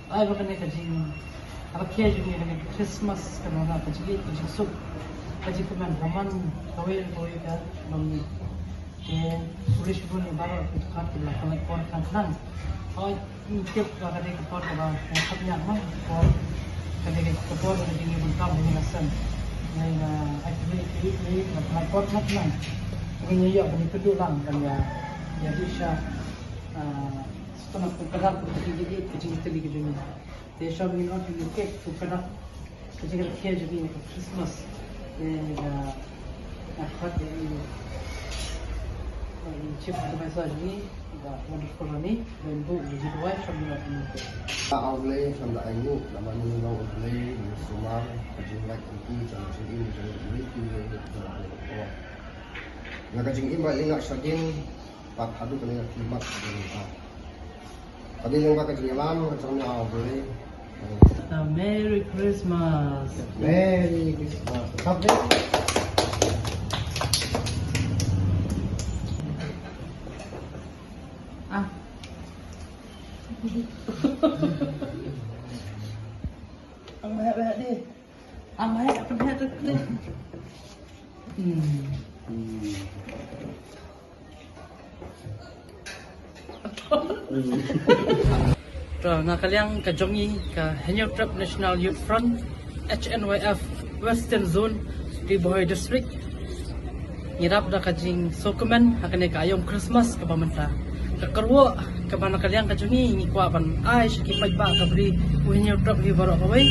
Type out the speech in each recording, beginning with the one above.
Ay baka ni kajing arakya jud ni Christmas kano na kajing sup kajing man raman kawel ka mam ke pulis pun baru itu kan tidak kalau kon kan oh tiap kali kapor ba kapnya man ko kali kapor ni pun kam ni nasan nai na activity ni na kapor man ini ya bani kedua lang kan ya jadi siya setelah kukarak jadi kecil tadi kejuni desa ini orang di UK kukarak kecil kecil jadi Christmas akhir ini chip message ni wonderful ni dan bu jadi dua sama ini Aulay sama ayu nama ni mau aulay semua kecil lagi itu jangan sini jangan ini itu nak kecil ini ingat saging pak hadu kena kimak tadi yang pakai jalan macamnya aulay. Merry Christmas. Merry Christmas. Sampai. Ang mahal di. Ang mahal di. Rồi, nakaliang kajongi ka Henyo Trap National Youth Front HNYF Western Zone di Bohol District. Ngirap da kajing sokumen hakane ka ayom Christmas ka pamenta. Kakarwo ka nakaliang kajongi ni kwa pan ay sikipay ba kabri Henyo Trap di baro kaway.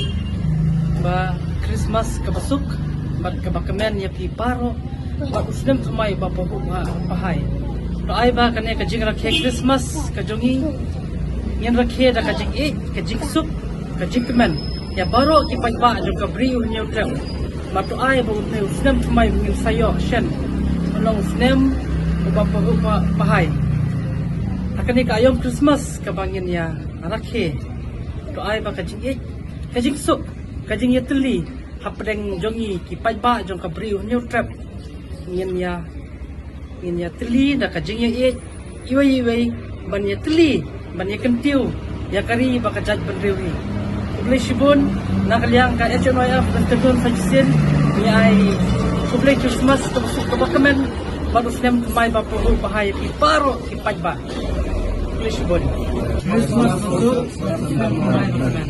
Ba Christmas ka basuk ba ka bakamen ya pi paro ba usnem tumay ba pahay. Ro ay ba kane kajing rakhe Christmas kajongi yan rakhe da kajing kajing sup kajing kemen ya baru kipai ba jo kabri unyo trem matu ai ba unte usnem tumai ngin sayo shen long usnem ba pahay akani ka ayom Christmas ka bangin ya rakhe to ai ba kajing sup kajing yetli hapdeng jongi kipai ba jong kabri unyo trem ngin ya teli da kajing ya iwai ban ya teli banyak kentiu ya kari baka judge bandrewi kublay shibun nakaliang ka HNYF Western Sajisen ni ay kublay Christmas kabakamen baru sinem kumay ba po bahay iparo ipad ba kublay shibun Christmas kumay bakamen